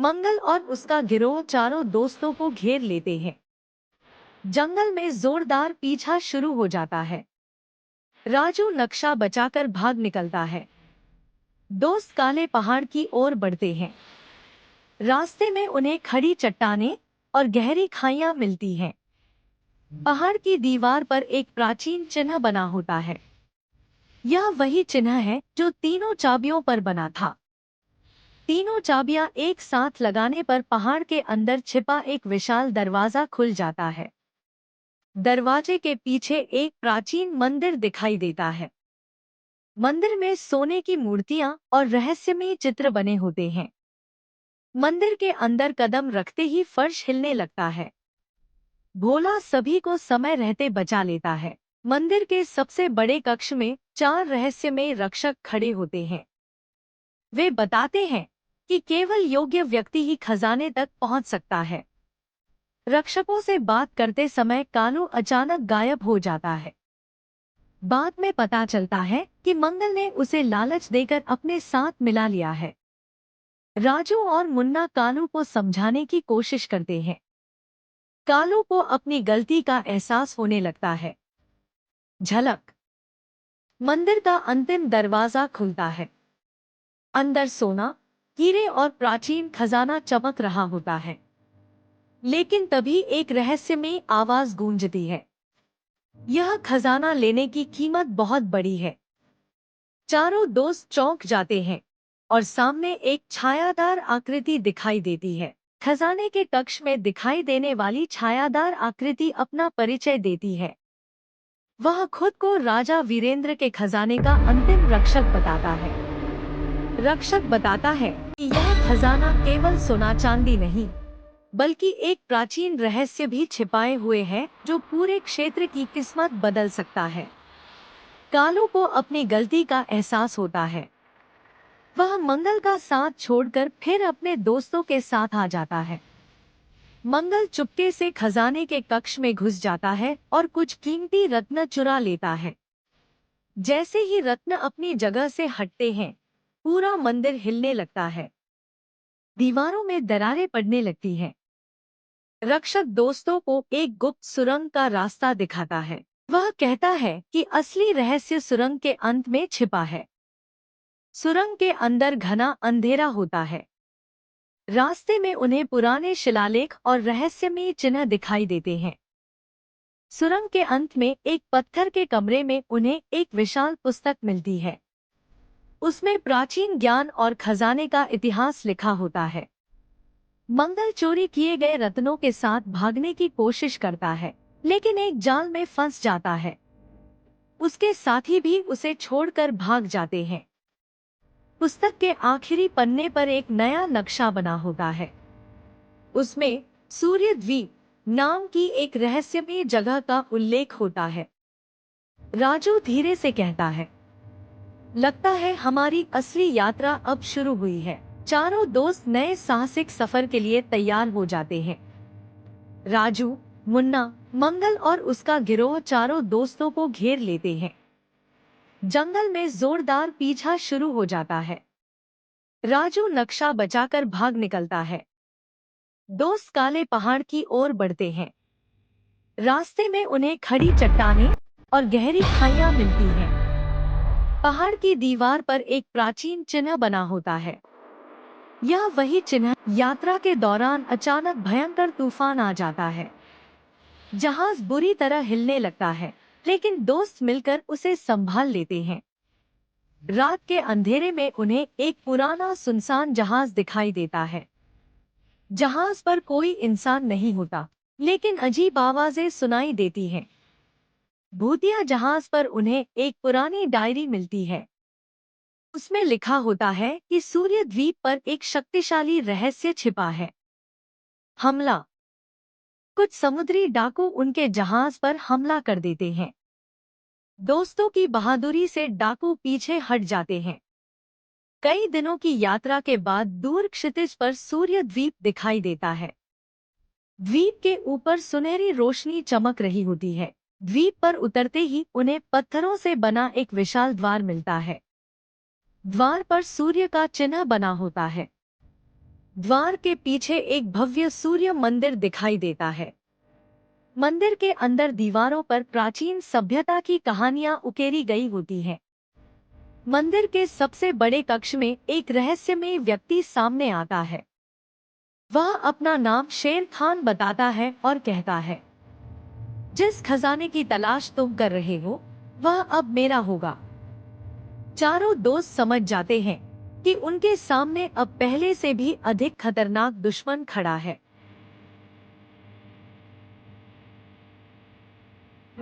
मंगल और उसका गिरोह चारों दोस्तों को घेर लेते हैं। जंगल में जोरदार पीछा शुरू हो जाता है। राजू नक्शा बचाकर भाग निकलता है। दोस्त काले पहाड़ की ओर बढ़ते हैं। रास्ते में उन्हें खड़ी चट्टानें और गहरी खाइयां मिलती हैं। पहाड़ की दीवार पर एक प्राचीन चिन्ह बना होता है। यह वही चिन्ह है जो तीनों चाबियों पर बना था। तीनों चाबियां एक साथ लगाने पर पहाड़ के अंदर छिपा एक विशाल दरवाजा खुल जाता है। दरवाजे के पीछे एक प्राचीन मंदिर दिखाई देता है। मंदिर में सोने की मूर्तियां और रहस्यमय चित्र बने होते हैं। मंदिर के अंदर कदम रखते ही फर्श हिलने लगता है। भोला सभी को समय रहते बचा लेता है। मंदिर के सबसे बड़े कक्ष में 4 रहस्यमय रक्षक खड़े होते हैं। वे बताते हैं कि केवल योग्य व्यक्ति ही खजाने तक पहुंच सकता है। रक्षकों से बात करते समय कालू अचानक गायब हो जाता है। बाद में पता चलता है कि मंगल ने उसे लालच देकर अपने साथ मिला लिया है। राजू और मुन्ना कालू को समझाने की कोशिश करते हैं। कालू को अपनी गलती का एहसास होने लगता है। झलक। मंदिर का अंतिम दरवाजा खुलता है। अंदर सोना, हीरे और प्राचीन खजाना चमक रहा होता है। लेकिन तभी एक रहस्यमय आवाज गूंजती है। यह खजाना लेने की कीमत बहुत बड़ी है। चारों दोस्त चौंक जाते हैं और सामने एक छायादार आकृति दिखाई देती है। खजाने के कक्ष में दिखाई देने वाली छायादार आकृति अपना परिचय देती है। वह खुद को राजा वीरेंद्र के खजाने का अंतिम रक्षक बताता है। रक्षक बताता है कि यह खजाना केवल सोना चांदी नहीं, बल्कि एक प्राचीन रहस्य भी छिपाए हुए है जो पूरे क्षेत्र की किस्मत बदल सकता है। कालू को अपनी गलती का एहसास होता है। वह मंगल का साथ छोड़कर फिर अपने दोस्तों के साथ आ जाता है। मंगल चुपके से खजाने के कक्ष में घुस जाता है और कुछ कीमती रत्न चुरा लेता है। जैसे ही रत्न अपनी जगह से हटते हैं, पूरा मंदिर हिलने लगता है। दीवारों में दरारें पड़ने लगती हैं। रक्षक दोस्तों को एक गुप्त सुरंग का रास्ता दिखाता है। वह कहता है कि असली रहस्य सुरंग के अंत में छिपा है। सुरंग के अंदर घना अंधेरा होता है। रास्ते में उन्हें पुराने शिलालेख और रहस्यमय चिन्ह दिखाई देते हैं। सुरंग के अंत में एक पत्थर के कमरे में उन्हें एक विशाल पुस्तक मिलती है। उसमें प्राचीन ज्ञान और खजाने का इतिहास लिखा होता है। मंगल चोरी किए गए रत्नों के साथ भागने की कोशिश करता है, लेकिन एक जाल में फंस जाता है। उसके साथी भी उसे छोड़कर भाग जाते हैं। पुस्तक के आखिरी पन्ने पर एक नया नक्शा बना होता है। उसमें सूर्य द्वीप नाम की एक रहस्यमय जगह का उल्लेख होता है। राजू धीरे से कहता है, लगता है हमारी असली यात्रा अब शुरू हुई है। चारों दोस्त नए साहसिक सफर के लिए तैयार हो जाते हैं। राजू, मुन्ना, मंगल और उसका गिरोह चारों दोस्तों को घेर लेते हैं। जंगल में जोरदार पीछा शुरू हो जाता है। राजू नक्शा बचाकर भाग निकलता है। दोस्त काले पहाड़ की ओर बढ़ते हैं। रास्ते में उन्हें खड़ी चट्टानें और गहरी खाइयां मिलती हैं। पहाड़ की दीवार पर एक प्राचीन चिन्ह बना होता है। यह वही चिन्ह यात्रा के दौरान अचानक भयंकर तूफान आ जाता है। जहाज बुरी तरह हिलने लगता है, लेकिन दोस्त मिलकर उसे संभाल लेते हैं। रात के अंधेरे में उन्हें एक पुराना सुनसान जहाज दिखाई देता है। जहाज पर कोई इंसान नहीं होता, लेकिन अजीब आवाजें सुनाई देती हैं। भूतिया जहाज पर उन्हें एक पुरानी डायरी मिलती है। उसमें लिखा होता है कि सूर्य द्वीप पर एक शक्तिशाली रहस्य छिपा है। हमला। कुछ समुद्री डाकू उनके जहाज पर हमला कर देते हैं। दोस्तों की बहादुरी से डाकू पीछे हट जाते हैं। कई दिनों की यात्रा के बाद दूर क्षितिज पर सूर्य द्वीप दिखाई देता है। द्वीप के ऊपर सुनहरी रोशनी चमक रही होती है। द्वीप पर उतरते ही उन्हें पत्थरों से बना एक विशाल द्वार मिलता है। द्वार पर सूर्य का चिन्ह बना होता है। द्वार के पीछे एक भव्य सूर्य मंदिर दिखाई देता है। मंदिर के अंदर दीवारों पर प्राचीन सभ्यता की कहानियां उकेरी गई होती हैं। मंदिर के सबसे बड़े कक्ष में एक रहस्यमय व्यक्ति सामने आता है। वह अपना नाम शेर खान बताता है और कहता है, जिस खजाने की तलाश तुम कर रहे हो वह अब मेरा होगा। चारों दोस्त समझ जाते हैं कि उनके सामने अब पहले से भी अधिक खतरनाक दुश्मन खड़ा है।